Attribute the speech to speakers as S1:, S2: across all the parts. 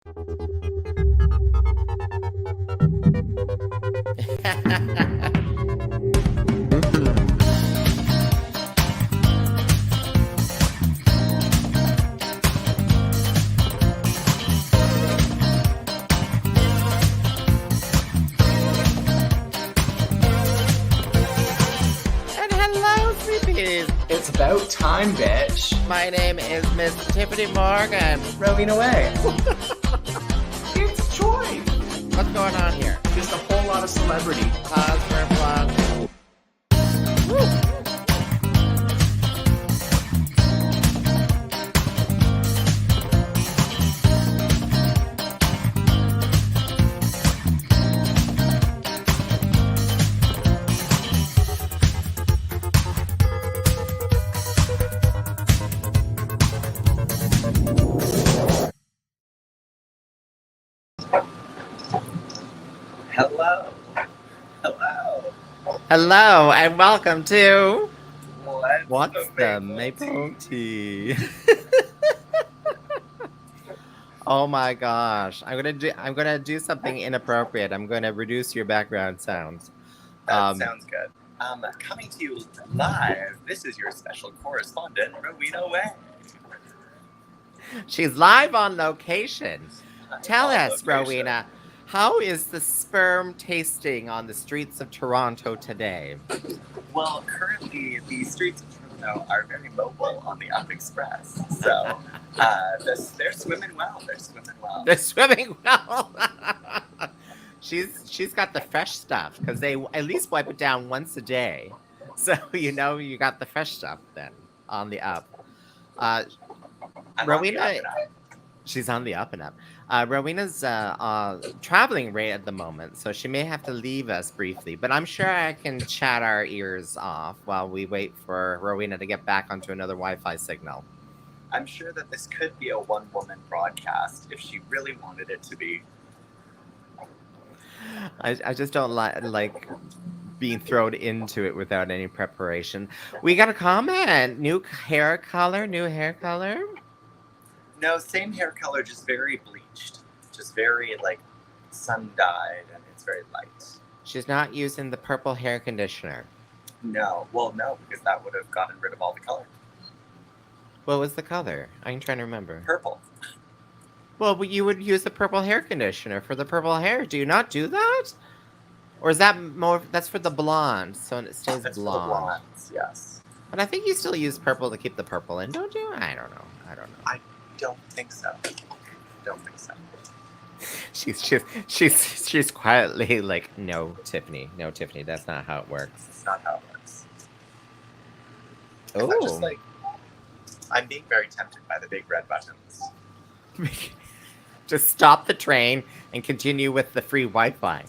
S1: And hello, sleepies.
S2: It's about time, bitch.
S1: My name is Miss Tiffany Morgan.
S2: Rowena away. It's Troy.
S1: What's going on here?
S2: Just a whole lot of celebrity.
S1: Pause for applause. Woo.
S3: Hello. Hello.
S1: Hello, and welcome to
S3: What's
S1: the Maple Tea? Oh my gosh. I'm gonna do something inappropriate. I'm gonna reduce your background sounds.
S3: That sounds good. Coming to you live, this is your special correspondent, Rowena Way.
S1: She's live on location. Tell
S3: On
S1: us,
S3: location.
S1: Rowena, how is the sperm tasting on the streets of Toronto today?
S3: Well, currently the streets of Toronto are very mobile on the Up Express, so they're swimming well. They're swimming well.
S1: They're swimming well. She's got the fresh stuff because they at least wipe it down once a day, so you know you got the fresh stuff then on the up.
S3: I'm
S1: Rowena,
S3: on the up and up.
S1: she's on the up and up. Rowena's traveling right at the moment, so she may have to leave us briefly. But I'm sure I can chat our ears off while we wait for Rowena to get back onto another Wi-Fi signal.
S3: I'm sure that this could be a one-woman broadcast if she really wanted it to be.
S1: I just don't like being thrown into it without any preparation. We got a comment. New hair color.
S3: No, same hair color, just very bleached. Just very, like, sun-dyed, and it's very light.
S1: She's not using the purple hair conditioner.
S3: No, well, no, because that would have gotten rid of all the color.
S1: What was the color? I'm trying to remember.
S3: Purple.
S1: Well, you would use the purple hair conditioner for the purple hair. Do you not do that? Or is that more... That's for the blonde, so it stays
S3: That's for the
S1: blonde.
S3: blondes, yes.
S1: But I think you still use purple to keep the purple in, don't you? I don't know.
S3: Don't think so. Don't think so.
S1: She's quietly like, no, Tiffany, that's not how it works.
S3: It's not how it works.
S1: Oh,
S3: I'm just like, I'm being very tempted by the big red buttons.
S1: just stop the train and continue with the free Wi-Fi.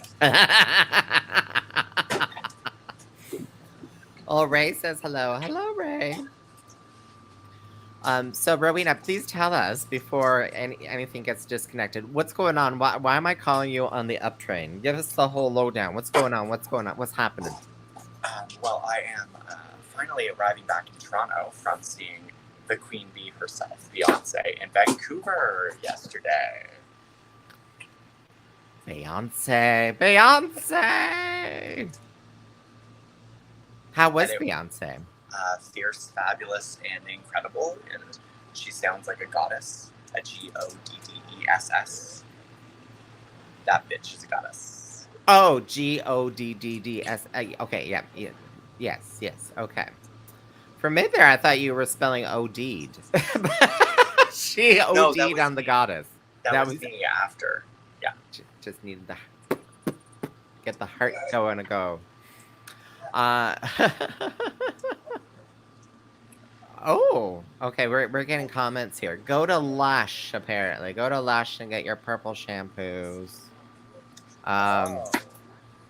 S1: Oh, Ray says hello. Hello, Ray. So Rowena, please tell us before anything gets disconnected. What's going on? Why am I calling you on the up train? Give us the whole lowdown. What's going on? What's happening?
S3: Well, I am finally arriving back in Toronto from seeing the Queen Bee herself, Beyonce, in Vancouver yesterday.
S1: Beyonce! How was Beyonce?
S3: Fierce, fabulous, and incredible, and she sounds like a goddess, a goddess. That bitch is a goddess.
S1: Oh, Godds. Okay, yeah, yes, okay. For a minute there, I thought you were spelling OD'd. She OD'd on the goddess.
S3: That was me after. Yeah.
S1: Just needed to get the heart going to go. Oh, okay. We're getting comments here. Go to Lush, apparently. Go to Lush and get your purple shampoos.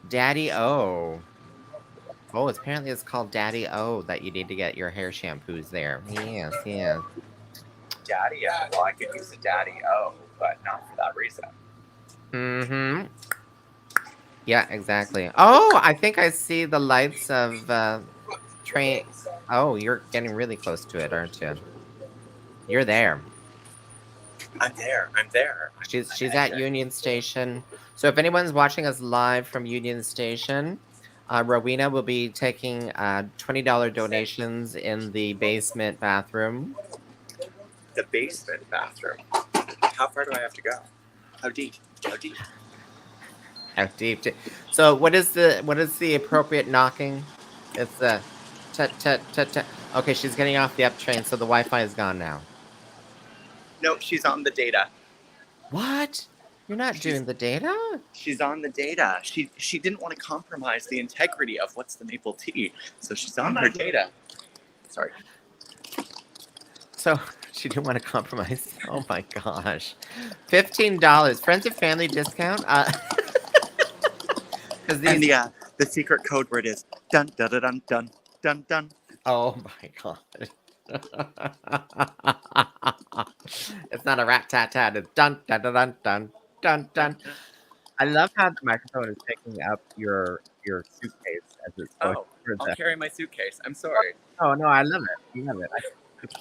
S1: Daddy O. Oh, apparently it's called Daddy O that you need to get your hair shampoos there. Yes.
S3: Daddy O. Well, I could use a Daddy O, but not for that reason.
S1: Mm-hmm. Yeah, exactly. Oh, I think I see the lights of train. Oh, you're getting really close to it, aren't you? You're there.
S3: I'm there. I'm there.
S1: She's at Union Station. So if anyone's watching us live from Union Station, Rowena will be taking $20 donations in the basement bathroom.
S3: The basement bathroom. How far do I have to go? How deep? How deep?
S1: How deep? So what is the appropriate knocking? It's the tut tut tut tut. Okay, she's getting off the up train, so the Wi-Fi is gone now.
S3: No, she's on the data.
S1: What? You're not doing the data?
S3: She's on the data. She didn't want to compromise the integrity of what's the maple tea, so she's on her data. Sorry.
S1: So she didn't want to compromise. Oh my gosh. $15. Friends and family discount?
S3: And the secret code word is dun dun dun dun dun dun.
S1: Oh my god. It's not a rat-tat-tat. It's dun dun dun dun dun dun dun. I love how the microphone is picking up your suitcase as it's going through
S3: I'll carry my suitcase. I'm sorry.
S1: Oh no, I love it. I love it.
S3: It's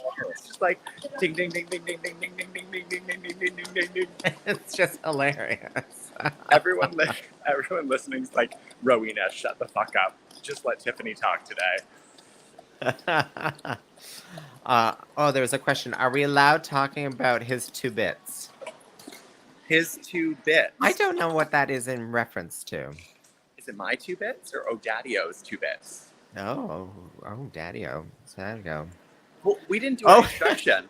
S3: just like ding ding ding ding ding ding ding ding ding ding ding ding ding ding ding ding.
S1: It's just hilarious.
S3: Everyone listening's like, Rowena, shut the fuck up. Just let Tyffanie talk today.
S1: There was a question. Are we allowed talking about his 2 bits?
S3: His 2 bits.
S1: I don't know what that is in reference to.
S3: Is it my 2 bits or Daddy-O's 2 bits?
S1: Oh, Daddy-O. Sadgo.
S3: Well, we didn't do an introduction.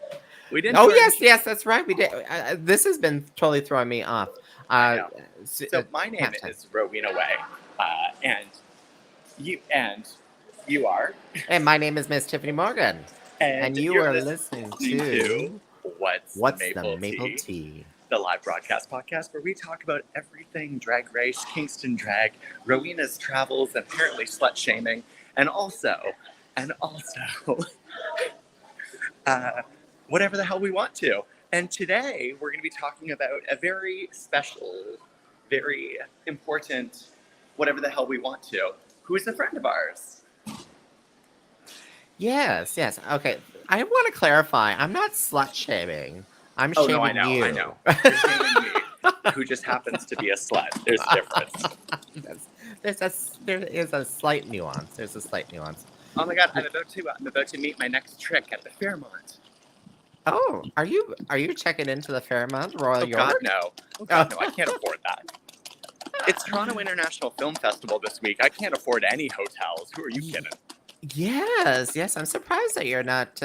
S3: We didn't.
S1: Oh, yes, that's right. We did. This has been totally throwing me off.
S3: So my name is Rowena Way, and you are.
S1: And my name is Miss Tyffanie Morgan. And you are listening to
S3: What's
S1: the Maple Tea?
S3: The live broadcast podcast where we talk about everything drag race, Kingston drag, Rowena's travels, and apparently slut shaming, and also, whatever the hell we want to. And today we're going to be talking about a very special, very important, whatever the hell we want to, who is a friend of ours.
S1: Yes. Okay. I want to clarify. I'm not slut shaming. I'm shaming you.
S3: I know. You're shaming me, who just happens to be a slut. There's a difference.
S1: There is a slight nuance. There's a slight nuance.
S3: Oh my god! I'm about to meet my next trick at the Fairmont.
S1: Oh, are you checking into the Fairmont Royal York?
S3: God, no. Oh god, no! I can't afford that. It's Toronto International Film Festival this week. I can't afford any hotels. Who are you kidding?
S1: Yes. I'm surprised that you're not.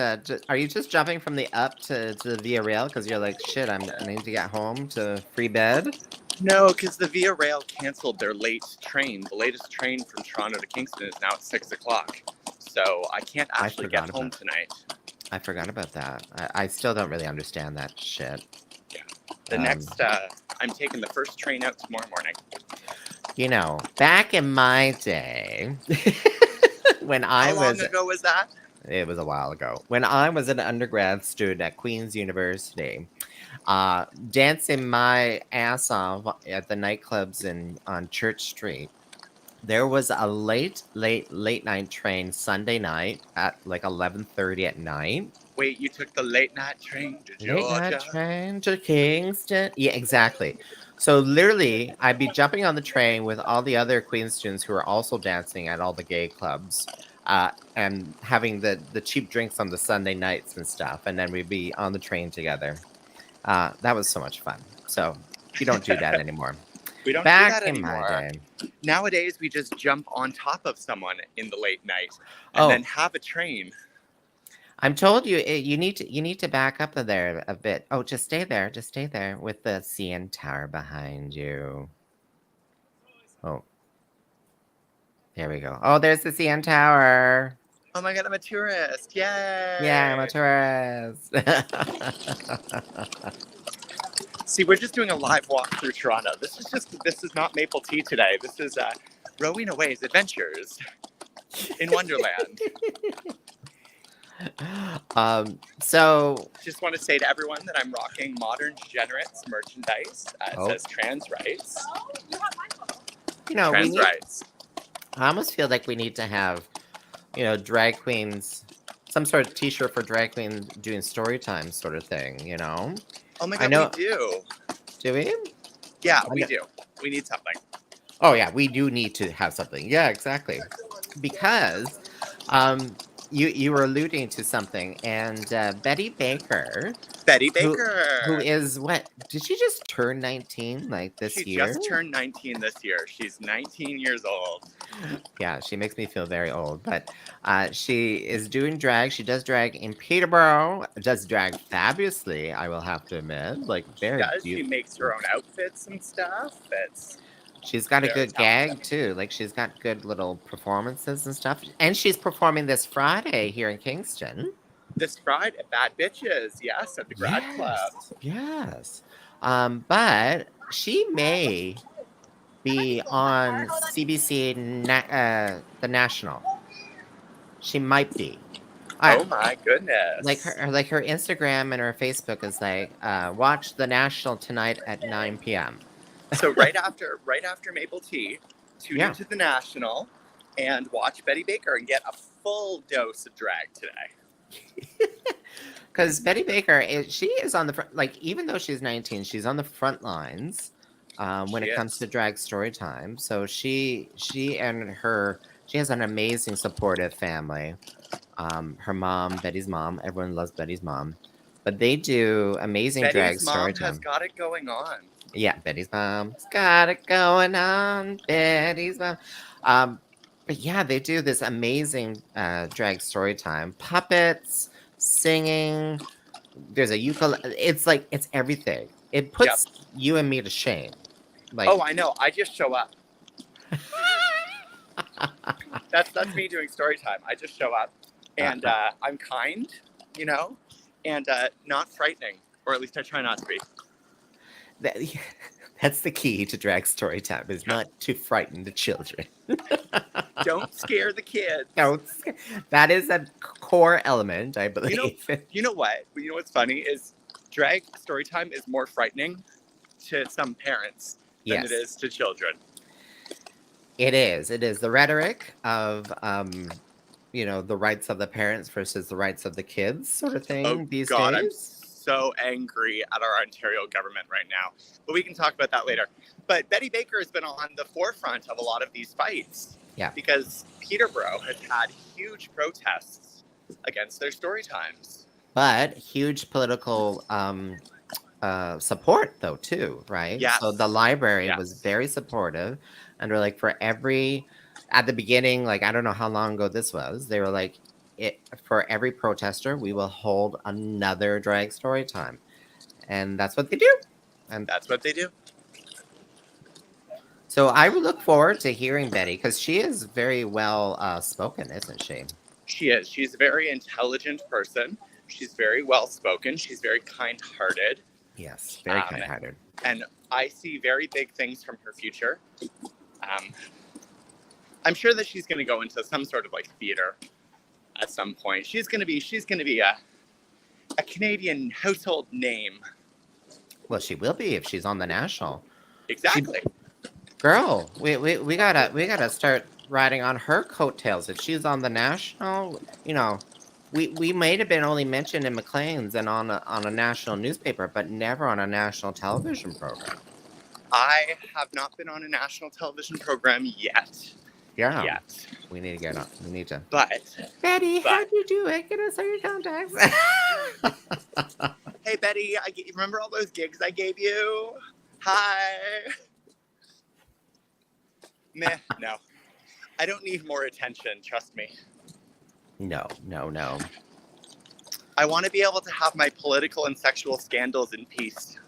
S1: Are you just jumping from the up to the Via Rail because you're like, shit? I need to get home to free bed.
S3: No, because the Via Rail canceled their late train. The latest train from Toronto to Kingston is now at 6:00. So I can't actually get home tonight.
S1: I forgot about that. I still don't really understand that shit.
S3: Yeah. The next, I'm taking the first train out tomorrow morning.
S1: You know, back in my day, when
S3: How long ago was that?
S1: It was a while ago. When I was an undergrad student at Queen's University, dancing my ass off at the nightclubs on Church Street, there was a late night train Sunday night at like 11:30 at night.
S3: Wait, you took the late night train to Georgia?
S1: Late night train to Kingston. Yeah, exactly. So literally, I'd be jumping on the train with all the other Queen's students who are also dancing at all the gay clubs, and having the cheap drinks on the Sunday nights and stuff, and then we'd be on the train together. That was so much fun. So we don't do that anymore.
S3: We don't
S1: Back
S3: do that
S1: in
S3: anymore.
S1: my day.
S3: Nowadays, we just jump on top of someone in the late night and then have a train.
S1: I'm told you need to back up there a bit. Oh, just stay there with the CN Tower behind you. Oh, there we go. Oh, there's the CN Tower.
S3: Oh my god, I'm a tourist! Yay!
S1: Yeah, I'm a tourist.
S3: See, we're just doing a live walk through Toronto. This is not Maple Tea today. This is Rowena Way's Adventures in Wonderland.
S1: So
S3: just want to say to everyone that I'm rocking Modern Degenerates merchandise. It says trans rights. Trans rights.
S1: I almost feel like we need to have, drag queens, some sort of t-shirt for drag queens doing story time sort of thing,
S3: Oh my
S1: I
S3: god, we
S1: know.
S3: do.
S1: Do we?
S3: Yeah,
S1: I
S3: we
S1: know.
S3: do. We need something.
S1: Oh yeah, we do need to have something. Yeah, exactly. Because um you were alluding to something, and Betty Baker,
S3: Betty
S1: who who
S3: Baker.
S1: is what? Did she just turn 19 like
S3: She
S1: this year?
S3: just turned 19 this year. She's 19 years old.
S1: Yeah, she makes me feel very old, but she is doing drag. She does drag in Peterborough. Does drag fabulously, I will have to admit. Like
S3: She
S1: very
S3: does. She makes
S1: beautiful.
S3: her own outfits and stuff. It's
S1: She's got a
S3: very
S1: good gag
S3: talented.
S1: too. Like she's got good little performances and stuff. And she's performing this Friday here in Kingston.
S3: This Friday, Bad Bitches, yes, at the Grad Club.
S1: Yes, yes. But she may be on CBC, the National. She might be.
S3: Oh my
S1: Like
S3: goodness.
S1: her Instagram and her Facebook is like, watch the National tonight at 9 p.m.
S3: So right after Maple Tea, tune
S1: Yeah,
S3: into the National and watch Betty Baker and get a full dose of drag today.
S1: because Betty Baker she is on the front. Like even though she's 19, she's on the front lines when
S3: She
S1: it comes to
S3: is.
S1: drag story time. So she has an amazing supportive family. Her mom, Betty's mom, everyone loves Betty's mom, but they do amazing drag
S3: Betty's
S1: story
S3: mom has
S1: time.
S3: got it going on.
S1: Yeah, Betty's mom's got it going on. Betty's mom. Um, but yeah, they do this amazing drag story time. Puppets, singing. There's a ukulele. It's like it's everything. It
S3: Yep.
S1: puts you and me to shame. Like,
S3: Oh, I know. I just show up. That's me doing story time. I just show up, and I'm kind, you know, and not frightening, or at least I try not to be.
S1: that, that's the key to drag story time is not to frighten the children.
S3: Don't scare the kids.
S1: No, that is a core element, I believe.
S3: You know what? You know what's funny is drag story time is more frightening to some parents than
S1: Yes.
S3: it is to children.
S1: It is. It is the rhetoric of, the rights of the parents versus the rights of the kids, sort of thing.
S3: Oh
S1: These
S3: God, I'm
S1: days.
S3: so angry at our Ontario government right now. But we can talk about that later. But Betty Baker has been on the forefront of a lot of these fights.
S1: Yeah.
S3: Because Peterborough has had huge protests against their story times.
S1: But huge political support, though, too, right?
S3: Yes.
S1: So the library
S3: Yes.
S1: was very supportive, and they're like, at the beginning, like I don't know how long ago this was, they were like, for every protester, we will hold another drag story time, and that's what they do. And
S3: That's what they do.
S1: so I would look forward to hearing Betty because she is very well spoken, isn't she?
S3: She is. She's a very intelligent person. She's very well spoken. She's very kind-hearted.
S1: Yes, very kind-hearted.
S3: And I see very big things from her future. I'm sure that she's going to go into some sort of like theater at some point. She's going to be a Canadian household name.
S1: Well, she will be if she's on the National.
S3: Exactly.
S1: Girl, we gotta start riding on her coattails. If she's on the National, we might have been only mentioned in Maclean's and on a national newspaper, but never on a national television program.
S3: I have not been on a national television program yet.
S1: Yeah.
S3: Yet.
S1: We need to get on. We need to.
S3: But
S1: Betty, how'd you do it? Get us all your contacts.
S3: Hey, Betty, remember all those gigs I gave you? Hi. Meh, no. I don't need more attention, trust me.
S1: No.
S3: I want to be able to have my political and sexual scandals in peace.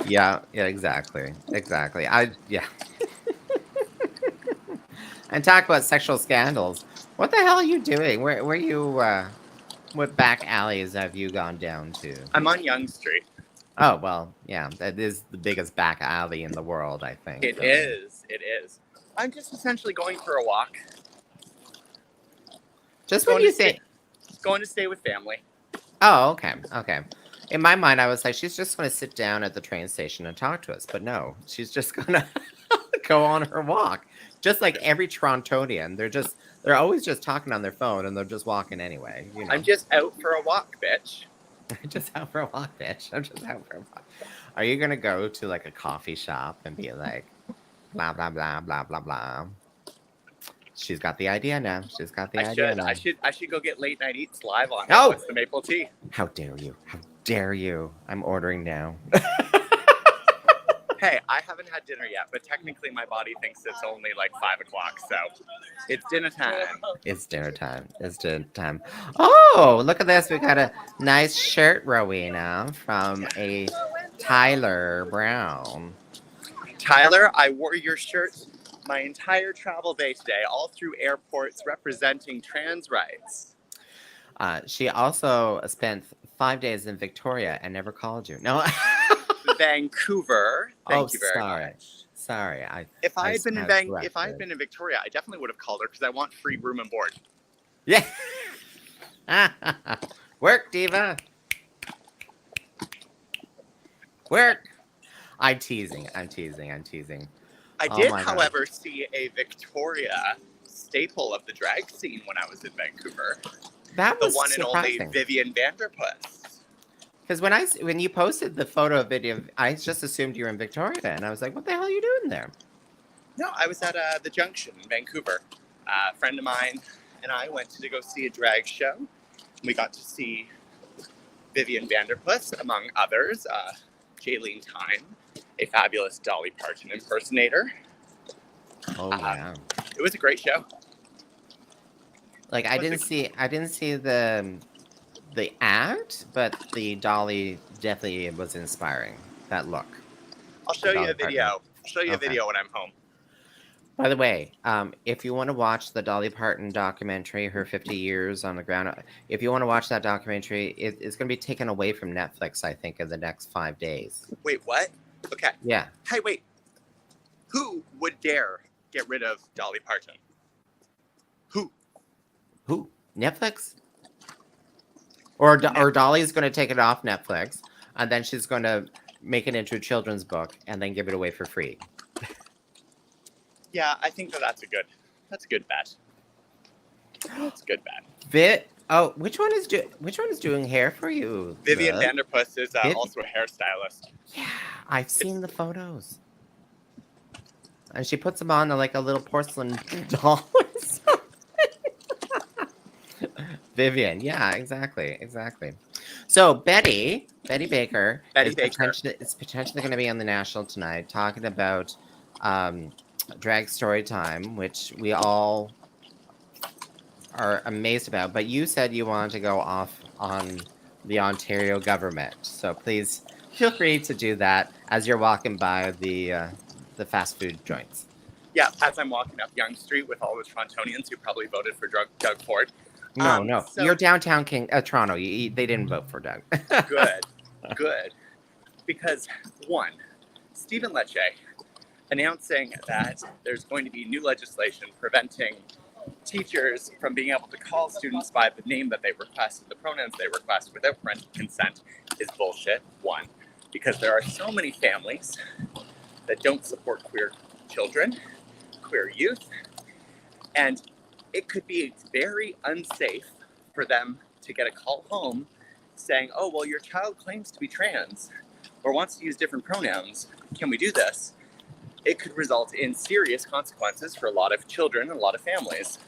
S1: Yeah, exactly. And talk about sexual scandals. What the hell are you doing? Where you, what back alleys have you gone down to?
S3: I'm on Yonge Street.
S1: Oh, well, yeah, that is the biggest back alley in the world, I think.
S3: It is. I'm just essentially going for a walk.
S1: Just when you think.
S3: Going to stay with family.
S1: Oh, okay. In my mind, I was like, she's just going to sit down at the train station and talk to us. But no, she's just going to go on her walk. Just like every Torontonian. They're always just talking on their phone and they're just walking anyway.
S3: I'm just out for a walk, bitch.
S1: Just out for a walk, bitch. I'm just out for a walk. Are you gonna go to like a coffee shop and be like, blah blah blah blah blah blah? She's got the idea now. She's got the
S3: I
S1: idea
S3: should.
S1: now.
S3: I should go get late night eats live on it.
S1: Oh!
S3: What's the maple tea?
S1: How dare you? How dare you? I'm ordering now.
S3: Hey, I haven't had dinner yet, but technically my body thinks it's only like 5 o'clock, so it's dinner time.
S1: It's dinner time. It's dinner time. Oh, look at this. We got a nice shirt, Rowena, from a Tyler Brown.
S3: Tyler, I wore your shirt my entire travel day today, all through airports representing trans rights.
S1: She also spent 5 days in Victoria and never called you. No.
S3: Vancouver. Thank you very much.
S1: Sorry.
S3: If I had been
S1: corrected.
S3: in Victoria, I definitely would have called her because I want free room and board.
S1: Yeah. Work, diva. Work. I'm teasing.
S3: I
S1: Oh
S3: did,
S1: my God.
S3: however, see a Victoria staple of the drag scene when I was in Vancouver.
S1: That
S3: The
S1: was
S3: one and only
S1: surprising.
S3: Vivian Vanderpuss.
S1: Because when you posted the photo video, I just assumed you were in Victoria, and I was like, "What the hell are you doing there?"
S3: No, I was at the Junction in Vancouver. A friend of mine and I went to go see a drag show. We got to see Vivian Vanderpuss, among others, Jaylene Tyne, a fabulous Dolly Parton impersonator.
S1: Oh yeah.
S3: It was a great show.
S1: Like I didn't see the act, but the Dolly definitely was inspiring. That look.
S3: I'll show you
S1: Dolly
S3: a video.
S1: Parton.
S3: I'll show you a
S1: Okay.
S3: video when I'm home.
S1: By the way, if you want to watch the Dolly Parton documentary, her 50 years on the ground, if you want to watch that documentary, it's going to be taken away from Netflix, I think, in the next 5 days.
S3: Wait, what? Okay.
S1: Yeah.
S3: Hey, wait. Who would dare get rid of Dolly Parton? Who?
S1: Who? Netflix? Or Dolly's going to take it off Netflix, and then she's going to make it into a children's book and then give it away for free.
S3: Yeah, I think that's a good bet. That's a good bet.
S1: Which one is doing hair for you?
S3: Vivian
S1: Viv?
S3: Vanderpuss is also a hairstylist.
S1: Yeah, I've seen the photos. And she puts them on like a little porcelain doll or something. Vivian, yeah, exactly. So Betty Baker is potentially going to be on the National tonight talking about drag story time, which we all are amazed about. But you said you wanted to go off on the Ontario government, so please feel free to do that as you're walking by the fast food joints.
S3: Yeah, as I'm walking up Yonge Street with all the Torontonians who probably voted for Doug Ford.
S1: No.
S3: So-
S1: You're downtown Toronto. They didn't vote for Doug.
S3: Good. Because, one, Stephen Lecce announcing that there's going to be new legislation preventing teachers from being able to call students by the name that they request, the pronouns they request without parental consent is bullshit. One, because there are so many families that don't support queer children, queer youth, and it could be very unsafe for them to get a call home saying, oh, well, your child claims to be trans or wants to use different pronouns. Can we do this? It could result in serious consequences for a lot of children and a lot of families.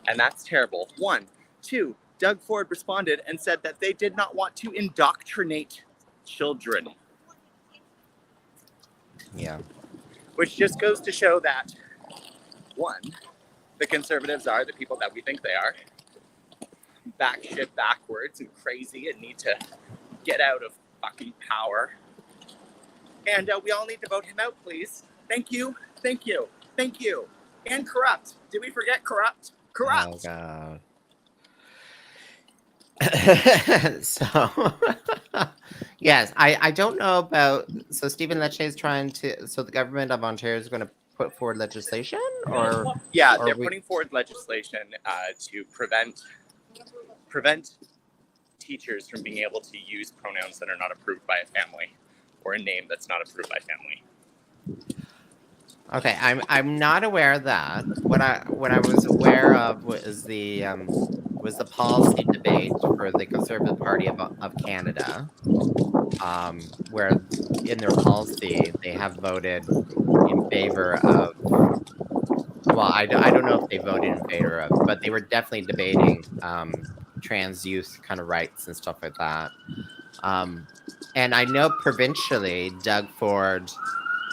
S3: And that's terrible. One. Two, Doug Ford responded and said that they did not want to indoctrinate children.
S1: Yeah.
S3: Which just goes to show that, one, the conservatives are the people that we think they are. Batshit backwards and crazy and need to get out of fucking power. And we all need to vote him out, please. Thank you. And corrupt. Did we forget corrupt? Corrupt.
S1: Oh, God. So, yes, I don't know about. So, Stephen Lecce is trying to. So, the government of Ontario is going to put forward legislation, or
S3: Yeah,
S1: or
S3: they're
S1: we-
S3: putting forward legislation to prevent teachers from being able to use pronouns that are not approved by a family or a name that's not approved by family.
S1: Okay, I'm not aware of that. What I was aware of was the was the policy debate for the Conservative Party of Canada, where in their policy they have voted in favor of. Well, I don't know if they voted in favor of, but they were definitely debating trans youth kind of rights and stuff like that. And I know provincially, Doug Ford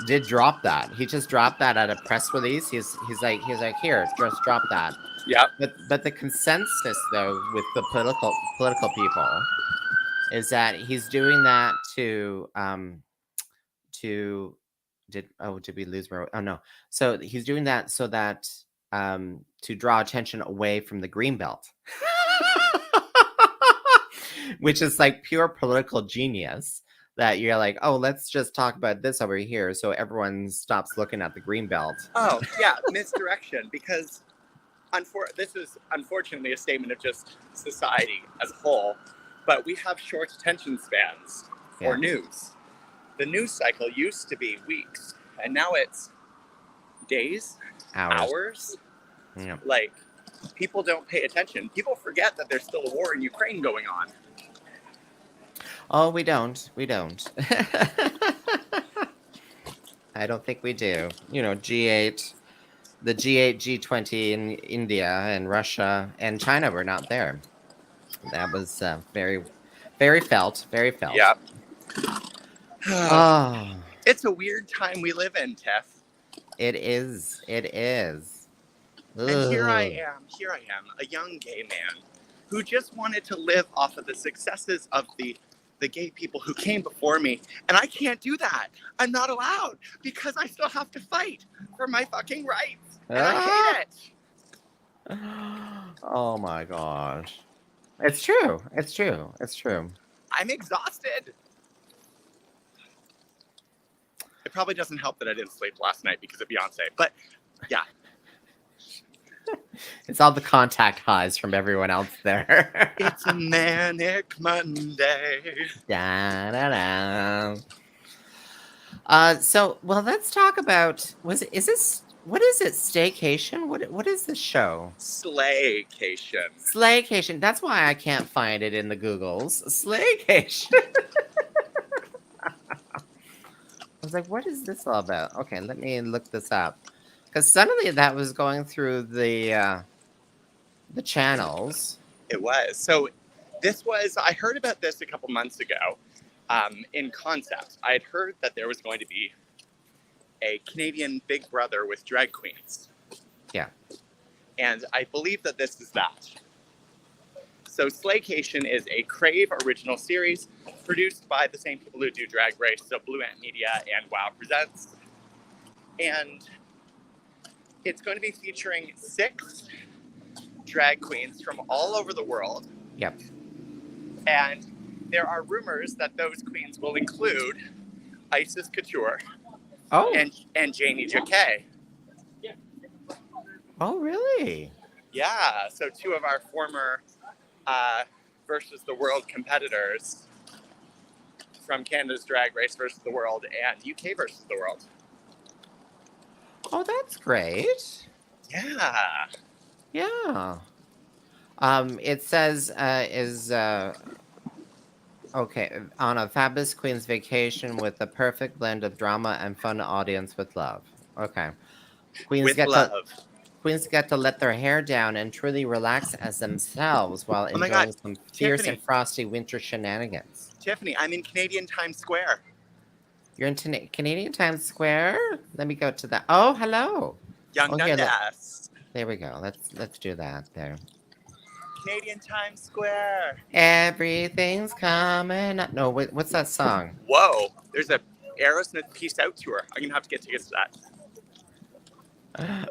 S1: did drop that. He just dropped that at a press release. He's like here, just drop that.
S3: Yep.
S1: But the consensus though with the political people is that he's doing that to did we lose oh no. So he's doing that so that to draw attention away from the green belt. Which is like pure political genius that you're like, oh, let's just talk about this over here so everyone stops looking at the green belt.
S3: Oh, yeah, misdirection, because this is unfortunately a statement of just society as a whole, but we have short attention spans for news. The news cycle used to be weeks, and now it's days, hours.
S1: Yeah.
S3: Like, people don't pay attention. People forget that there's still a war in Ukraine going on.
S1: Oh, we don't. I don't think we do. You know, G8, the G8, G20 in India and Russia and China were not there. That was very, very felt.
S3: Yeah.
S1: Oh.
S3: It's a weird time we live in, Tiff.
S1: It is.
S3: And here I am, a young gay man who just wanted to live off of the successes of the gay people who came before me. And I can't do that. I'm not allowed because I still have to fight for my fucking rights. And I hate it.
S1: Oh my gosh. It's true.
S3: I'm exhausted. It probably doesn't help that I didn't sleep last night because of Beyonce, but yeah.
S1: It's all the contact highs from everyone else there.
S3: It's a manic Monday.
S1: Da, da, da. So let's talk about, what is it? Staycation? What is this show?
S3: Slaycation.
S1: That's why I can't find it in the Googles. Slaycation. I was like, what is this all about? Okay, let me look this up. Because suddenly that was going through the channels.
S3: It was. So I heard about this a couple months ago in concept. I had heard that there was going to be a Canadian Big Brother with drag queens.
S1: Yeah.
S3: And I believe that this is that. So Slaycation is a Crave original series produced by the same people who do Drag Race, so Blue Ant Media and WoW Presents. And it's going to be featuring 6 drag queens from all over the world.
S1: Yep.
S3: And there are rumors that those queens will include Isis Couture and Janie Jacquet.
S1: Oh, really?
S3: Yeah, so 2 of our former Versus the World competitors from Canada's Drag Race Versus the World and UK Versus the World.
S1: Oh, that's great.
S3: Yeah.
S1: Yeah. It says okay, on a fabulous queen's vacation with a perfect blend of drama and fun audience with love. Okay. Queens get to let their hair down and truly relax as themselves while enjoying some fierce and frosty winter shenanigans.
S3: Tyffanie, I'm in Canadian Times Square.
S1: You're in Canadian Times Square? Let me go to that. Oh, hello.
S3: Young Dundas.
S1: There we go. Let's do that there.
S3: Canadian Times Square.
S1: Everything's coming up. No, what's that song?
S3: Whoa. There's a Aerosmith Peace Out tour. I'm going to have to get tickets to that.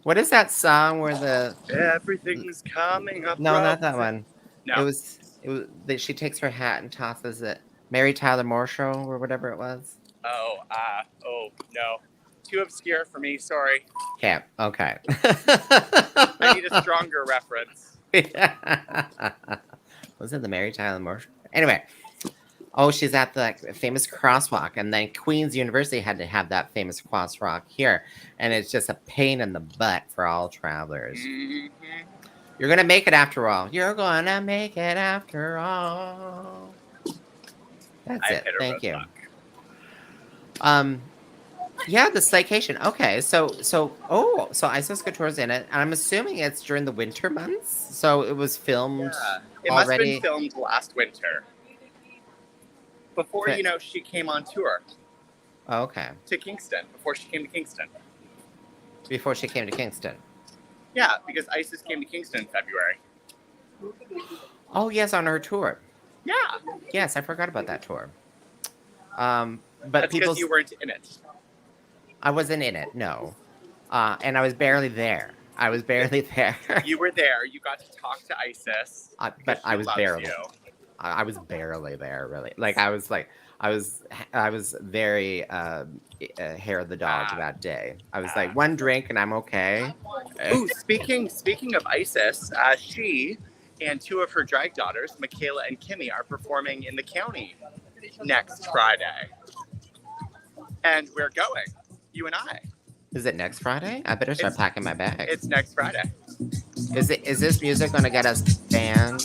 S1: What is that song where the
S3: everything's coming up?
S1: No, not that one.
S3: No.
S1: It was she takes her hat and tosses it. Mary Tyler Moore Show or whatever it was.
S3: Oh no. Too obscure for me, sorry.
S1: Yeah, okay.
S3: I need a stronger reference.
S1: Was it the Mary Tyler Moore Show? Anyway. Oh, she's at the famous crosswalk, and then Queen's University had to have that famous crosswalk here, and it's just a pain in the butt for all travelers.
S3: Mm-hmm.
S1: You're gonna make it after all. You're gonna make it after all. That's
S3: I've
S1: it.
S3: hit a
S1: Thank you.
S3: roadblock.
S1: Um, yeah, the Slaycation. Okay, so Isis Couture's in it, and I'm assuming it's during the winter months. So it was filmed
S3: Yeah, it must have been
S1: already.
S3: filmed last winter. Before,
S1: Okay.
S3: she came on tour
S1: Okay,
S3: to Kingston, before she came to Kingston.
S1: before she came to Kingston.
S3: Yeah, because Isis came to Kingston in February.
S1: Oh yes, on her tour.
S3: Yeah,
S1: Yes, I forgot about that tour. But
S3: that's
S1: people,
S3: because you weren't in it.
S1: I wasn't in it. No, and I was barely there. I was barely there.
S3: You were there. You got to talk to Isis.
S1: But
S3: because
S1: I
S3: she
S1: was
S3: loves
S1: barely.
S3: you.
S1: I was barely there, really. I was very hair of the dog that day. I was like, one drink and I'm okay.
S3: Ooh, speaking of Isis, she and two of her drag daughters, Michaela and Kimmy, are performing in the county next Friday. And we're going, you and I.
S1: Is it next Friday? I better start packing my bag.
S3: It's next Friday.
S1: Is this music gonna get us banned?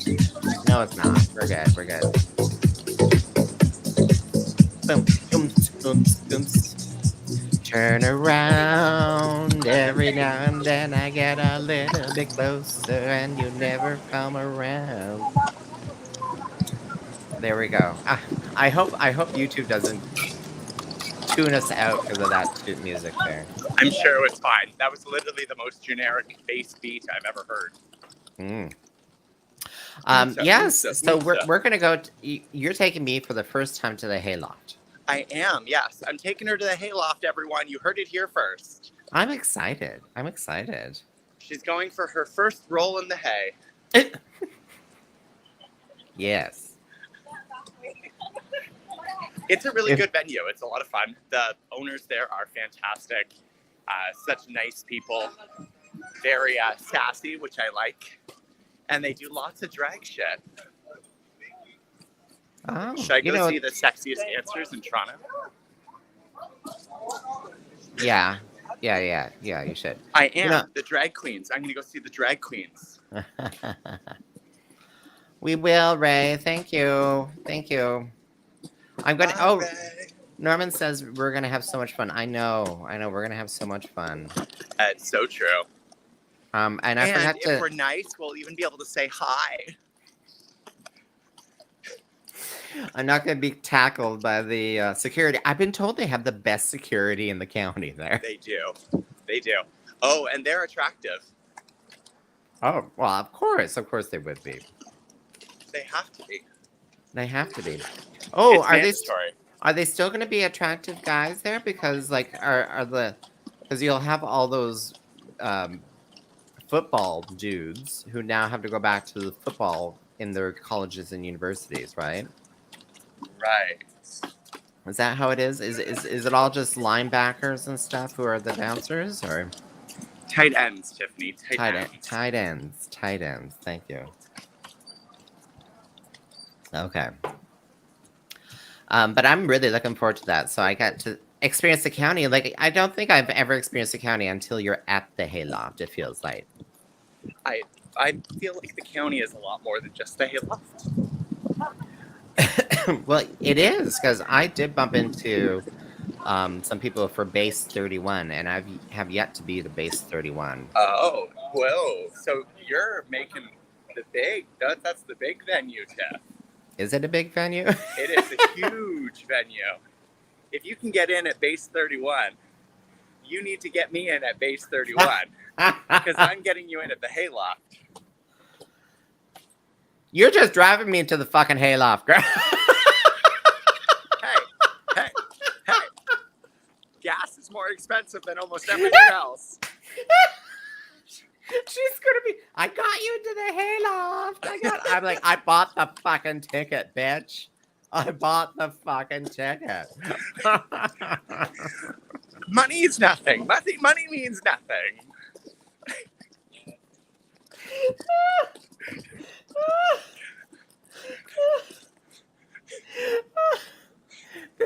S1: No, it's not. We're good. We're good. Boom, boom, boom, boom. Turn around every now and then. I get a little bit closer, and you never come around. There we go. I hope YouTube doesn't tune us out because of that music there.
S3: I'm sure it was fine. That was literally the most generic bass beat I've ever heard.
S1: Yes. So we're gonna go. You're taking me for the first time to the hayloft.
S3: I am. Yes, I'm taking her to the hayloft. Everyone, you heard it here first.
S1: I'm excited. I'm excited.
S3: She's going for her first roll in the hay.
S1: Yes.
S3: It's a really good venue. It's a lot of fun. The owners there are fantastic. Such nice people. Very sassy, which I like. And they do lots of drag shit.
S1: Oh,
S3: Should I go see the sexiest dancers in Toronto?
S1: Yeah, you should.
S3: I am. The drag queens. I'm going to go see the drag queens.
S1: We will, Ray. Thank you. Thank you. I'm going to... Oh, Norman says we're going to have so much fun. I know. We're going to have so much fun.
S3: It's so true.
S1: And I forgot to...
S3: if we're nice, we'll even be able to say hi.
S1: I'm not going to be tackled by the security. I've been told they have the best security in the county there.
S3: They do. They do. Oh, and they're attractive.
S1: Oh, well, of course. Of course they would be.
S3: They have to be.
S1: They have to be. Oh,
S3: it's
S1: are they still going to be attractive guys there? Because, like, because you'll have all those football dudes who now have to go back to the football in their colleges and universities, right?
S3: Right.
S1: Is that how it is? Is it all just linebackers and stuff who are the bouncers, or
S3: tight ends, Tyffanie?
S1: Tight ends. Thank you. Okay. But I'm really looking forward to that. So I got to experience the county. Like, I don't think I've ever experienced the county until you're at the hayloft. It feels like.
S3: I feel like the county is a lot more than just the hayloft.
S1: Well, it is, because I did bump into some people for Base 31, and I have yet to be to Base 31.
S3: Oh, whoa. So you're making that's the big venue, Tiff.
S1: Is it a big venue?
S3: It is a huge venue. If you can get in at Base 31, you need to get me in at Base 31, because I'm getting you in at the hayloft.
S1: You're just driving me into the fucking hayloft, girl.
S3: Hey. Gas is more expensive than almost everything else.
S1: She's gonna be. I got you into the hayloft. I'm like, I bought the fucking ticket, bitch. I bought the fucking ticket.
S3: Money is nothing. Money means nothing.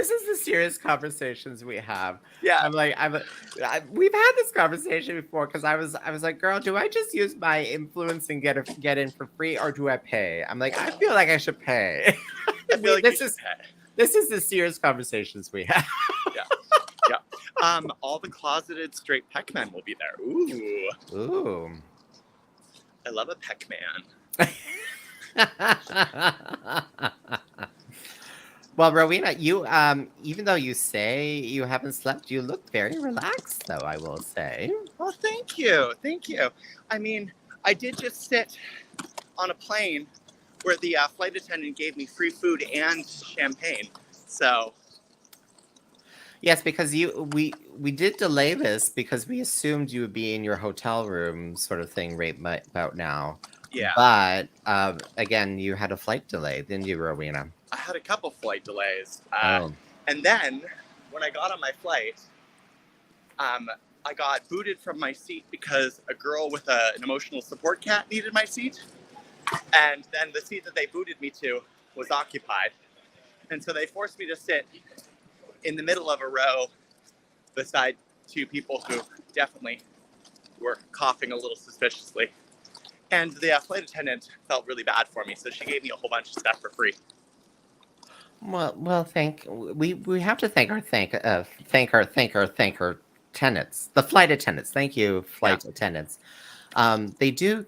S1: this is the serious conversations we have.
S3: Yeah.
S1: I'm like, we've had this conversation before because I was like, girl, do I just use my influence and get in for free, or do I pay? I'm like, I feel like I should pay.
S3: I feel like
S1: this
S3: you
S1: is
S3: should pay.
S1: this is the serious conversations we have.
S3: Yeah. Yeah. All the closeted straight peck men will be there. Ooh.
S1: Ooh.
S3: I love a peck man.
S1: Well, Rowena, you even though you say you haven't slept, you look very relaxed, though, I will say.
S3: Well, thank you. Thank you. I mean, I did just sit on a plane where the flight attendant gave me free food and champagne. So,
S1: Yes, because we did delay this because we assumed you would be in your hotel room, sort of thing, right about now.
S3: yeah.
S1: But again, you had a flight delay, didn't you, Rowena?
S3: I had a couple flight delays.
S1: Oh.
S3: And then when I got on my flight, I got booted from my seat because a girl with an emotional support cat needed my seat. And then the seat that they booted me to was occupied. And so they forced me to sit in the middle of a row beside two people who definitely were coughing a little suspiciously. And the flight attendant felt really bad for me, so she gave me a whole bunch of stuff for free.
S1: Well, we have to thank our tenants, the flight attendants. Thank you, flight attendants. They do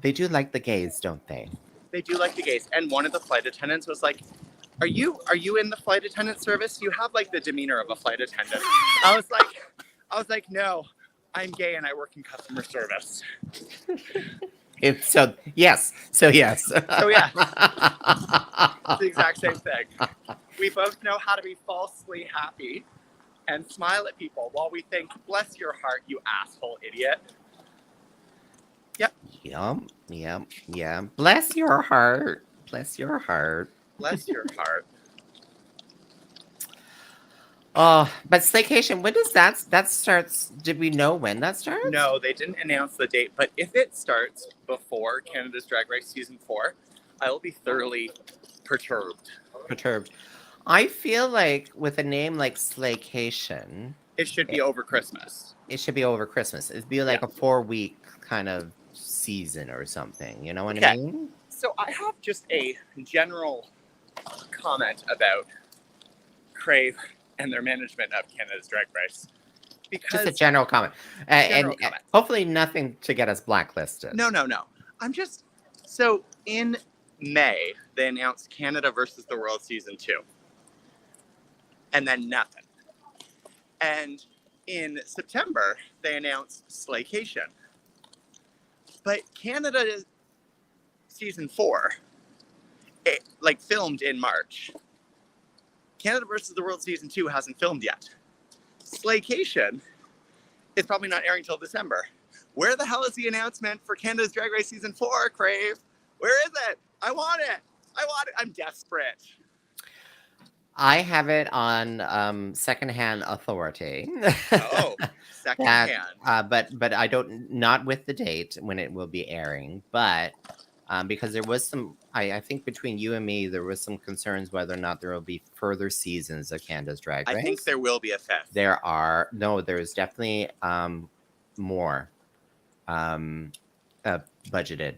S1: like the gays, don't they?
S3: They do like the gays. And one of the flight attendants was like, Are you in the flight attendant service? You have like the demeanor of a flight attendant. I was like, no, I'm gay and I work in customer service.
S1: So yes.
S3: So yeah, it's the exact same thing. We both know how to be falsely happy and smile at people while we think, bless your heart, you asshole idiot. Yep.
S1: Yeah. Bless your heart. Bless your heart.
S3: Bless your heart.
S1: Oh, but Slaycation, when does that starts? Did we know when that starts?
S3: No, they didn't announce the date, but if it starts before Canada's Drag Race Season 4, I will be thoroughly perturbed.
S1: I feel like with a name like Slaycation,
S3: It should be over Christmas.
S1: it should be over Christmas. It'd be like a 4-week kind of season or something. You know what I mean?
S3: So I have just a general comment about Crave and their management of Canada's Drag Race.
S1: Just a general comment. And hopefully nothing to get us blacklisted.
S3: No. So in May, they announced Canada versus the World Season 2. And then nothing. And in September, they announced Slaycation. But Canada Season 4, it filmed in March. Canada versus the World Season 2 hasn't filmed yet. Slaycation is probably not airing till December. Where the hell is the announcement for Canada's Drag Race Season 4, Crave? Where is it? I want it. I'm desperate.
S1: I have it on secondhand authority.
S3: Oh, secondhand.
S1: But I don't, not with the date when it will be airing, but because there was some, I think between you and me, there was some concerns whether or not there will be further seasons of Canada's Drag Race.
S3: I think there will be a fifth.
S1: There's definitely more budgeted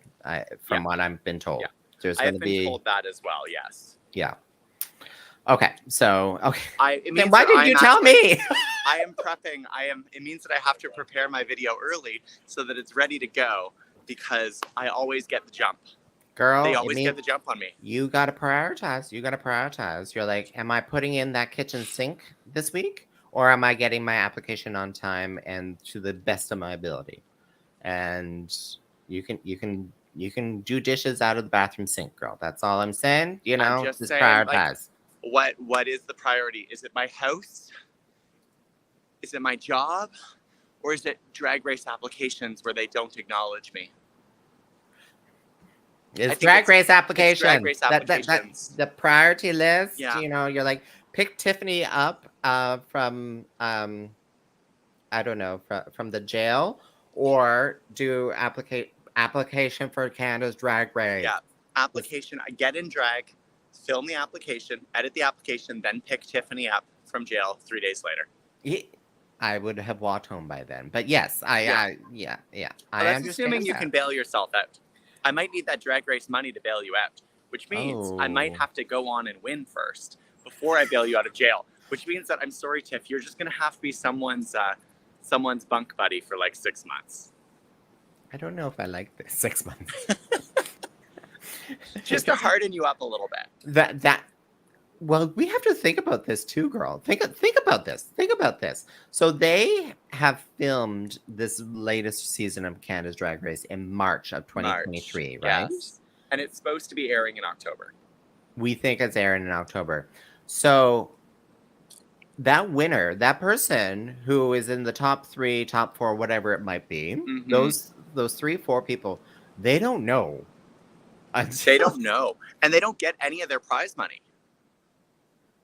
S1: from what I've been told.
S3: Yeah.
S1: There's
S3: I
S1: going
S3: have
S1: to
S3: been
S1: be
S3: told that as well, yes.
S1: Yeah. Okay. So, okay.
S3: Then
S1: why didn't you tell me?
S3: I am prepping. It means that I have to prepare my video early so that it's ready to go because I always get the jump.
S1: Girl,
S3: they always get the jump on me.
S1: You got to prioritize. You're like, am I putting in that kitchen sink this week? Or am I getting my application on time and to the best of my ability? And you can do dishes out of the bathroom sink, girl. That's all I'm saying. You know,
S3: I'm just saying,
S1: prioritize.
S3: What is the priority? Is it my house? Is it my job? Or is it Drag Race applications where they don't acknowledge me?
S1: It's Drag Race applications.
S3: Drag Race applications.
S1: The priority list.
S3: Yeah.
S1: You know, you're like, pick Tyffanie up from I don't know, from the jail, or do application for Canada's Drag Race.
S3: Yeah, application. I get in drag, film the application, edit the application, then pick Tyffanie up from jail 3 days later.
S1: I would have walked home by then. But yes,
S3: Yeah.
S1: I
S3: But that's
S1: understand
S3: assuming you
S1: that.
S3: can bail yourself out. I might need that Drag Race money to bail you out, which means I might
S1: Oh.
S3: have to go on and win first before I bail you out of jail. Which means that, I'm sorry, Tiff, you're just gonna have to be someone's bunk buddy for like 6 months.
S1: I don't know if I like this. 6 months.
S3: Just to harden you up a little bit.
S1: Well, we have to think about this too, girl. Think about this. Think about this. So they have filmed this latest season of Canada's Drag Race in March of 2023, right?
S3: Yes. And it's supposed to be airing in October.
S1: We think it's airing in October. So that winner, that person who is in the top 3, top 4, whatever it might be,
S3: Mhm.
S1: those 3, 4 people, they don't know.
S3: They don't know. And they don't get any of their prize money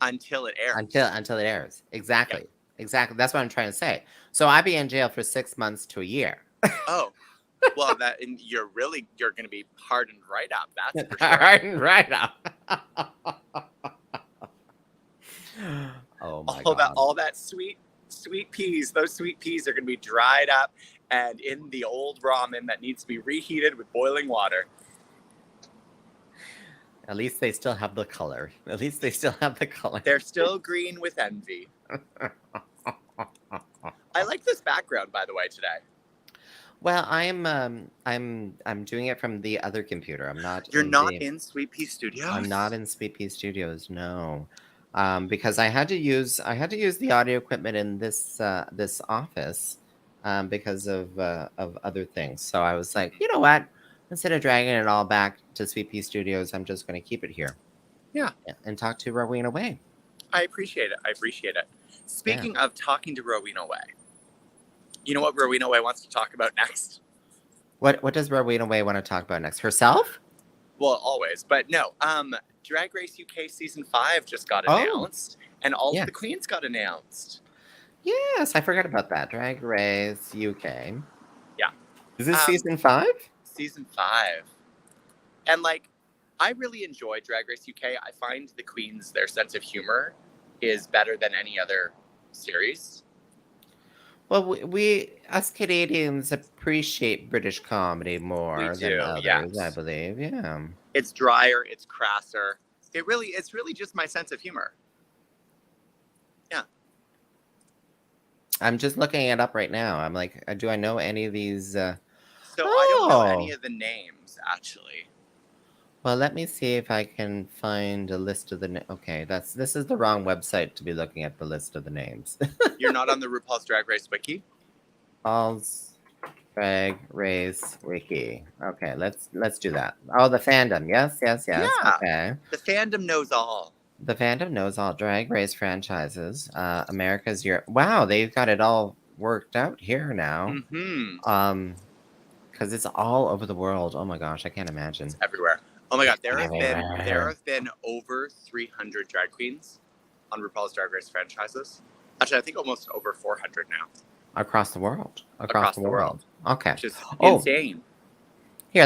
S3: until it airs.
S1: Until it airs. Exactly. Exactly. That's what I'm trying to say. So I'd be in jail for 6 months to a year.
S3: Oh. Well, and you're going to be hardened right up. That's for sure.
S1: Hardened right up. Oh my God.
S3: All that sweet peas, those sweet peas are going to be dried up and in the old ramen that needs to be reheated with boiling water.
S1: At least they still have the color. At least they still have the color.
S3: They're still green with envy. I like this background, by the way, today.
S1: Well, I'm doing it from the other computer. I'm not.
S3: You're not in Sweet Pea Studios?
S1: I'm not in Sweet Pea Studios. No, because I had to use the audio equipment in this office because of other things. So I was like, you know what? Instead of dragging it all back to Sweet Pea Studios, I'm just going to keep it here.
S3: Yeah.
S1: And talk to Rowena Way.
S3: I appreciate it. Speaking of talking to Rowena Way, you know what Rowena Way wants to talk about next?
S1: What does Rowena Way want to talk about next? Herself?
S3: Well, always. But no, Drag Race UK Season 5 just got announced. And all of the queens got announced.
S1: Yes, I forgot about that. Drag Race UK.
S3: Yeah.
S1: Is this Season 5?
S3: Season 5. And I really enjoy Drag Race UK. I find the queens, their sense of humor is better than any other series.
S1: Well, we us Canadians appreciate British comedy more than others, I believe. Yeah.
S3: It's drier, it's crasser. It's really just my sense of humor. Yeah.
S1: I'm just looking it up right now. I'm like, do I know any of these?
S3: So I don't know any of the names, actually.
S1: Well, let me see if I can find a list of the okay, this is the wrong website to be looking at the list of the names.
S3: You're not on the RuPaul's Drag Race Wiki?
S1: RuPaul's Drag Race Wiki. Okay, let's do that. Oh, the fandom. Yes.
S3: Yeah.
S1: Okay.
S3: The fandom knows all.
S1: The fandom knows all Drag Race franchises. America's Europe. Wow, they've got it all worked out here now.
S3: Mm-hmm.
S1: Because it's all over the world. Oh my gosh, I can't imagine.
S3: It's everywhere. Oh my God, there have been over 300 drag queens on RuPaul's Drag Race franchises. Actually, I think almost over 400 now.
S1: Across the world. Across the world. Okay.
S3: Which is insane.
S1: Here,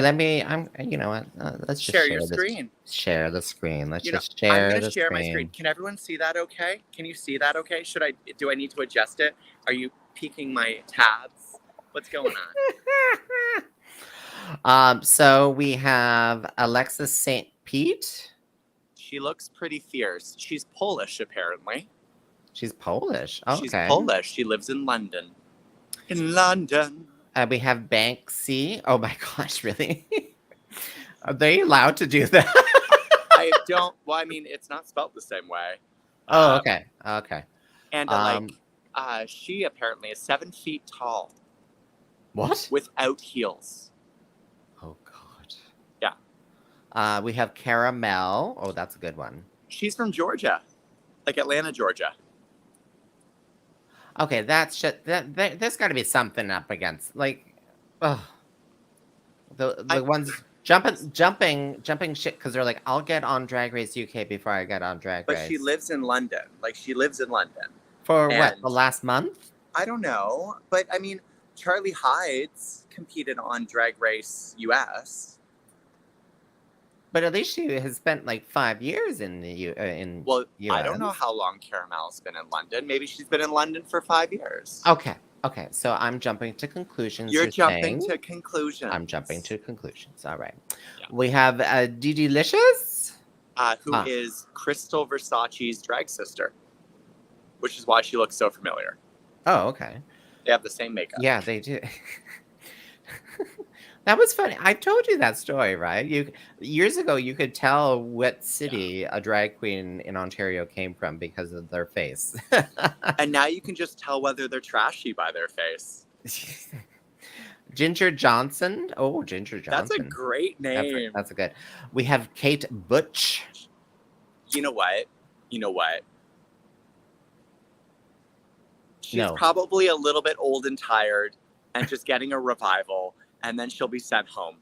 S1: you know what? Let's just
S3: share your screen.
S1: Share the screen. Let's just share
S3: I'm going to share my screen. Can everyone see that okay? Can you see that okay? Do I need to adjust it? Are you peeking my tabs? What's going
S1: on? So we have Alexis St. Pete.
S3: She looks pretty fierce. She's Polish, apparently.
S1: She's Polish. Okay.
S3: She's Polish. She lives in London. In London.
S1: We have Banksy. Oh my gosh, really? Are they allowed to do that?
S3: I don't. Well, I mean, it's not spelled the same way.
S1: Oh, okay. Okay.
S3: And she apparently is 7 feet tall.
S1: What?
S3: Without heels.
S1: Oh God.
S3: Yeah.
S1: We have Caramel. Oh, that's a good one.
S3: She's from Georgia, like Atlanta, Georgia.
S1: Okay, that's just there's got to be something up against the ones jumping shit because they're like, I'll get on Drag Race UK before I get on Drag Race.
S3: But she lives in London. She lives in London.
S1: For what? The last month?
S3: I don't know, but I mean, Charlie Hides competed on Drag Race US.
S1: But at least she has spent like 5 years in the
S3: Well, I
S1: US.
S3: don't know how long Caramel's been in London. Maybe she's been in London for 5 years.
S1: Okay. Okay. So I'm jumping to conclusions.
S3: You're jumping
S1: saying.
S3: to conclusions.
S1: I'm jumping to conclusions. All right.
S3: Yeah.
S1: We have Delicious.
S3: Who is Crystal Versace's drag sister, which is why she looks so familiar.
S1: Oh, okay.
S3: They have the same makeup.
S1: Yeah, they do. That was funny. I told you that story, right? Years ago, you could tell what city a drag queen in Ontario came from because of their face.
S3: And now you can just tell whether they're trashy by their face.
S1: Ginger Johnson. Oh, Ginger Johnson.
S3: That's a great name.
S1: That's a good. We have Kate Butch.
S3: You know what? She's
S1: No.
S3: probably a little bit old and tired and just getting a revival, and then she'll be sent home.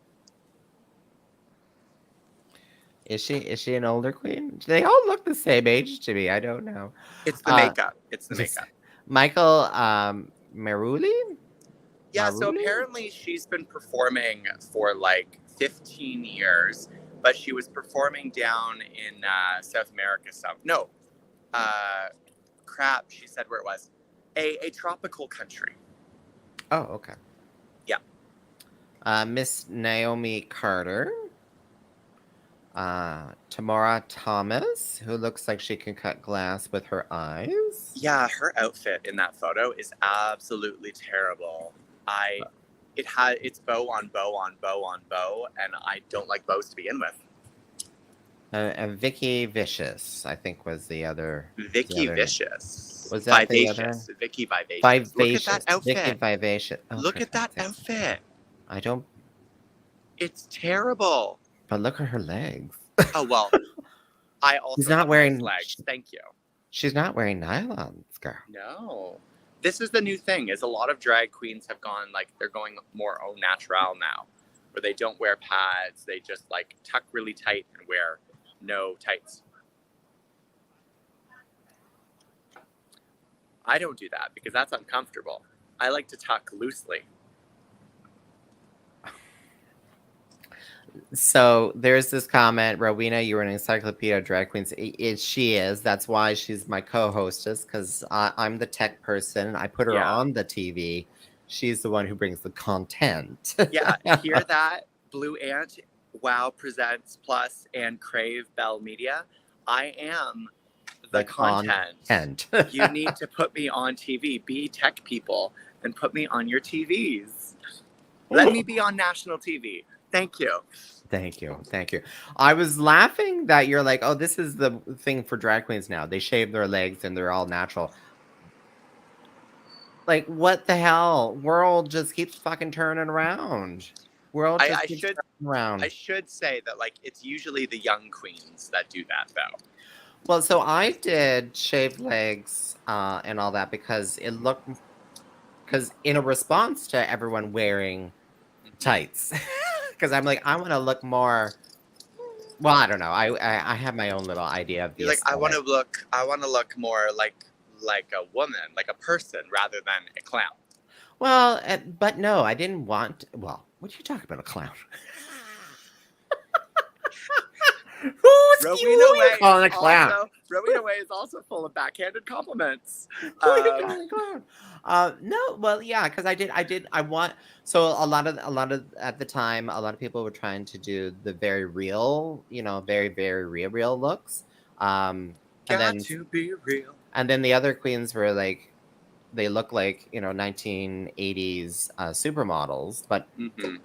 S1: Is she an older queen? They all look the same age to me. I don't know.
S3: It's the makeup. It's the makeup.
S1: Michael Maruli?
S3: Yeah, so apparently she's been performing for like 15 years, but she was performing down in South America. She said where it was. A tropical country.
S1: Oh, okay.
S3: Yeah.
S1: Miss Naomi Carter. Tamara Thomas, who looks like she can cut glass with her eyes.
S3: Yeah, her outfit in that photo is absolutely terrible. It's bow on bow on bow on bow, and I don't like bows to begin with.
S1: And Vicky Vicious, I think, was the other.
S3: Vicky Vicious.
S1: Was that
S3: Vivacious.
S1: the other?
S3: Vicky Vivacious.
S1: Vivacious.
S3: Look at that outfit.
S1: Vicky Vivacious. Oh,
S3: Look at that outfit.
S1: I don't.
S3: It's terrible.
S1: But look at her legs.
S3: Oh well. I also.
S1: She's not
S3: have
S1: wearing
S3: nice legs. Thank you.
S1: She's not wearing nylons, girl.
S3: No. This is the new thing. Is a lot of drag queens have gone they're going more au naturel now, where they don't wear pads. They just tuck really tight and wear no tights. I don't do that because that's uncomfortable. I like to tuck loosely.
S1: So there's this comment, Rowena, you were an encyclopedia of drag queens. She is. That's why she's my co-hostess, because I'm the tech person. I put her on the TV. She's the one who brings the content.
S3: Yeah, hear that? Blue Ant, Wow Presents Plus, and Crave Bell Media. I am the content. You need to put me on TV. Be tech people and put me on your TVs. Let me be on national TV. Thank you.
S1: Thank you. Thank you. I was laughing that you're like, oh, this is the thing for drag queens now. They shave their legs and they're all natural. Like, what the hell? World just keeps fucking turning around. World just keeps turning around.
S3: I should say that, it's usually the young queens that do that, though.
S1: Well, so I did shave legs and all that because in a response to everyone wearing tights. Because I'm like, I want to look more. Well, I don't know. I have my own little idea of these.
S3: I want to look more like a woman, like a person, rather than a clown.
S1: Well, but no, I didn't want. Well, what are you talking about, a clown? Who's you calling a clown?
S3: Rowena Way is also full of backhanded compliments.
S1: No, well, yeah, because I want. So a lot of at the time, a lot of people were trying to do the very real, very very real looks. And then
S3: to be real.
S1: And then the other queens were like, they look like 1980s supermodels, but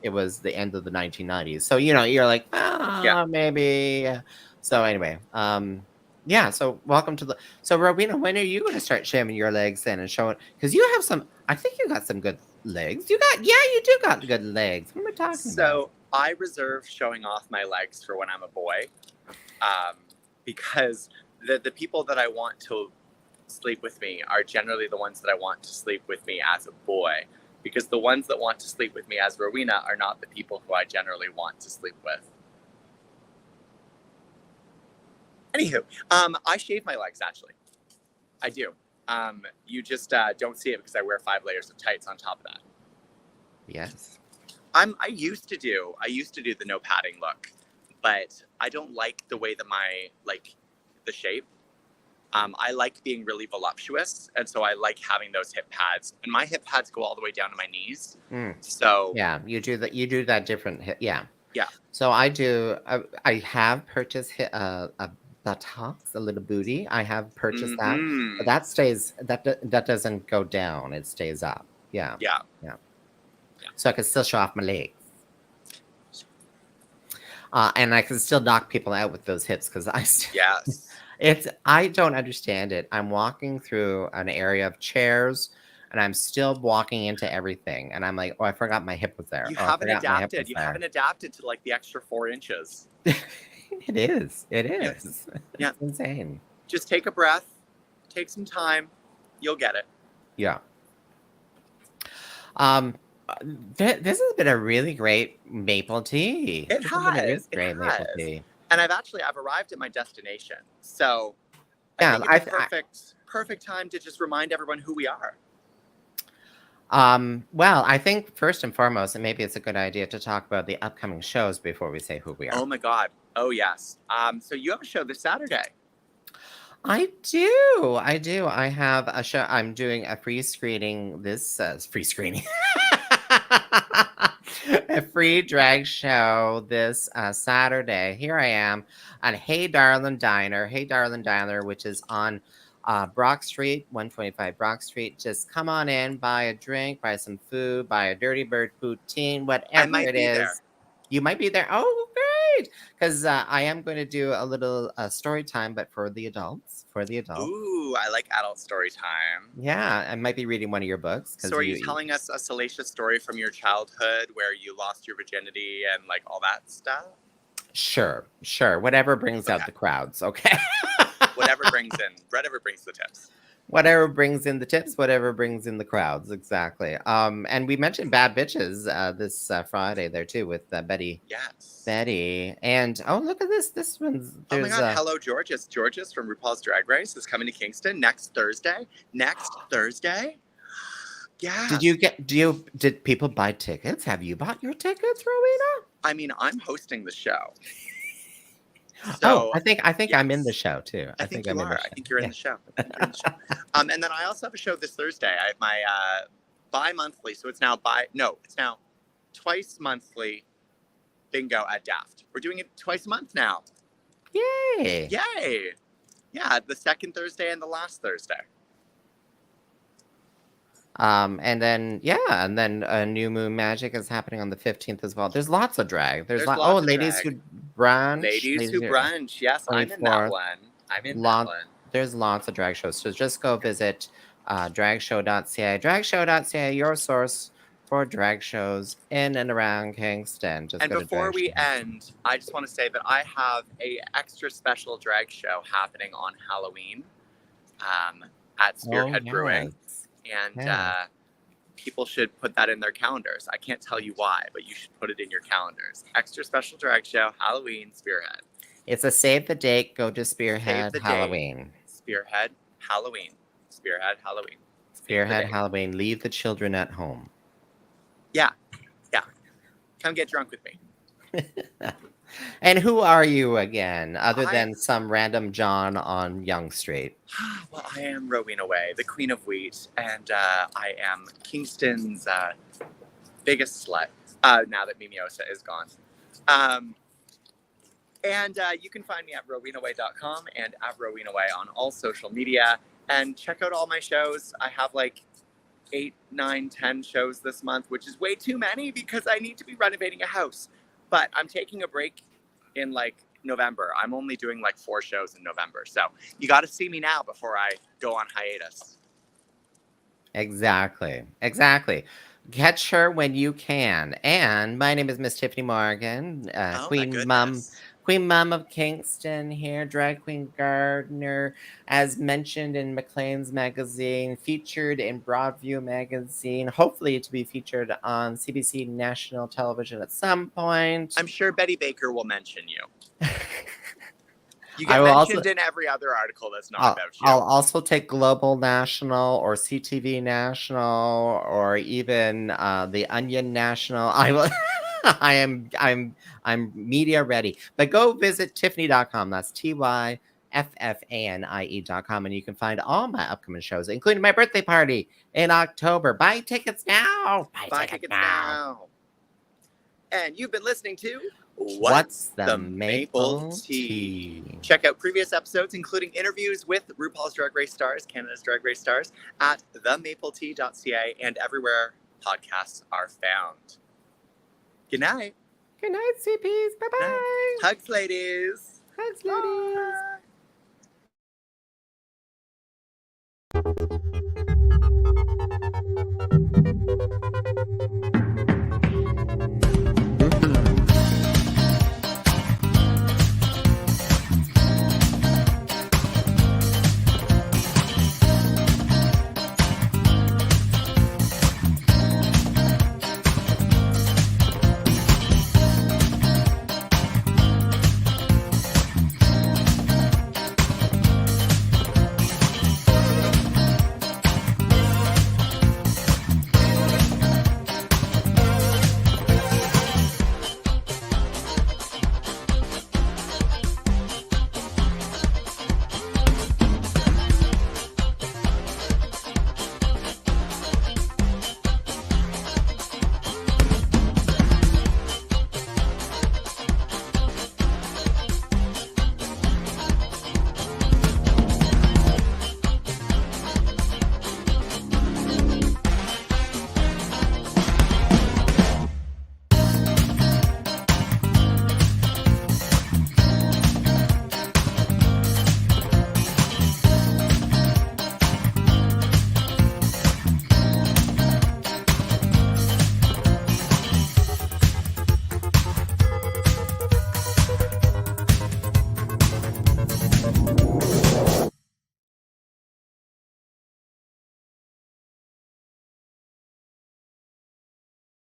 S1: it was the end of the 1990s. So you're like, maybe. So anyway, yeah. So welcome to So Rowena, when are you going to start shaving your legs then and showing? Because you have some. I think you got some good legs. You do got good legs. What am I talking about?
S3: So I reserve showing off my legs for when I'm a boy, because the people that I want to sleep with me are generally the ones that I want to sleep with me as a boy, because the ones that want to sleep with me as Rowena are not the people who I generally want to sleep with. Anywho, I shave my legs, actually. I do. You just don't see it because I wear 5 layers of tights on top of that.
S1: Yes.
S3: I used to do the no padding look, but I don't like the way that the shape. I like being really voluptuous, and so I like having those hip pads. And my hip pads go all the way down to my knees.
S1: Mm.
S3: So
S1: Yeah, you do that. You do that different. Yeah.
S3: yeah.
S1: So I do. I have purchased a buttocks, a little booty. I have purchased that, but
S3: Mm-hmm.
S1: that stays. That doesn't go down. It stays up. Yeah,
S3: Yeah.
S1: yeah.
S3: Yeah.
S1: So I can still show off my legs. And I can still knock people out with those hips because
S3: Yes.
S1: I don't understand it. I'm walking through an area of chairs and I'm still walking into everything. And I'm like, oh, I forgot my hip was there.
S3: You
S1: Oh, I
S3: haven't
S1: forgot my hip was
S3: adapted. You
S1: there.
S3: haven't adapted to like the extra 4 inches.
S1: It is. It
S3: Yes.
S1: is.
S3: Yeah.
S1: It's insane.
S3: Just take a breath, take some time, you'll get it.
S1: Yeah. This has been a really great maple tea.
S3: It
S1: This has been a really
S3: has. It
S1: great maple
S3: has.
S1: tea.
S3: And I've arrived at my destination. So I
S1: Yeah,
S3: think it's a perfect time to just remind everyone who we are.
S1: Well, I think first and foremost, and maybe it's a good idea to talk about the upcoming shows before we say who we are.
S3: Oh my God. Oh yes. So you have a show this Saturday.
S1: I do. I have a show. I'm doing a free screening. Free screening. A free drag show this Saturday. Here I am on Hey Darlin' Diner. Hey Darlin' Diner, which is on Brock Street, 125 Brock Street. Just come on in, buy a drink, buy some food, buy a Dirty Bird poutine, whatever it is.
S3: There.
S1: You might be there. Oh, great! Because I am going to do a little story time, but for the adults.
S3: Ooh, I like adult story time.
S1: Yeah, I might be reading one of your books.
S3: So are you telling us a salacious story from your childhood where you lost your virginity and like all that stuff?
S1: Sure. Whatever brings out the crowds, okay?
S3: Whatever brings the tips.
S1: Whatever brings in the tips, whatever brings in the crowds, exactly. And we mentioned Bad Bitches this Friday there too with Betty.
S3: Yes.
S1: Betty. And oh, look at this. This one's
S3: oh my God, hello Georges. Georges from RuPaul's Drag Race is coming to Kingston next Thursday. Yeah.
S1: Did people buy tickets? Have you bought your tickets, Rowena?
S3: I mean, I'm hosting the show. So,
S1: I think
S3: yes.
S1: I'm in the show too.
S3: I think you are. I think you're in the show. And then I also have a show this Thursday. I have my bi-monthly, so it's now twice monthly bingo at Daft. We're doing it twice a month now.
S1: Yay!
S3: Yeah, the second Thursday and the last Thursday.
S1: And then New Moon Magic is happening on the 15th as well. There's lots of drag. There's lots of Ladies
S3: drag.
S1: Who Brunch.
S3: Ladies Who Brunch. Yes, I'm in that one.
S1: There's lots of drag shows. So just go visit dragshow.ca. Dragshow.ca, your source for drag shows in and around Kingston.
S3: And before we end, I just want to say that I have a extra special drag show happening on Halloween at Spearhead Brewing. And people should put that in their calendars. I can't tell you why, but you should put it in your calendars. Extra special drag show, Halloween, Spearhead.
S1: It's a save the date, go to Spearhead Halloween.
S3: Spearhead Halloween. Spearhead Halloween.
S1: Spearhead Halloween. Leave the children at home.
S3: Yeah. Come get drunk with me.
S1: And who are you again, other than some random John on Yonge Street?
S3: Well, I am Rowena Way, the Queen of Wheat, and I am Kingston's biggest slut, now that Mimiosa is gone. And you can find me at rowenaway.com and at Rowena Way on all social media. And check out all my shows. I have like 8, 9, 10 shows this month, which is way too many because I need to be renovating a house. But I'm taking a break in like November. I'm only doing like 4 shows in November. So you got to see me now before I go on hiatus.
S1: Exactly. Catch her when you can. And my name is Miss Tyffanie Morgan, Queen Mom of Kingston here, drag queen gardener, as mentioned in Maclean's magazine, featured in Broadview magazine, hopefully to be featured on CBC national television at some point.
S3: I'm sure Betty Baker will mention you. You get mentioned in every other article that's not about you.
S1: I'll also take Global National or CTV National or even the Onion National. I will. I'm media ready. But go visit Tyffanie.com. That's TYFFANIE.com, and you can find all my upcoming shows, including my birthday party in October. Buy tickets now.
S3: Buy tickets now. And you've been listening to
S1: What's the Maple Tea?
S3: Check out previous episodes, including interviews with RuPaul's Drag Race stars, Canada's Drag Race stars, at themapletea.ca and everywhere podcasts are found. Good night.
S1: Good night, CPs. Bye-bye.
S3: Hugs, ladies.
S1: Hugs, ladies.
S3: Bye.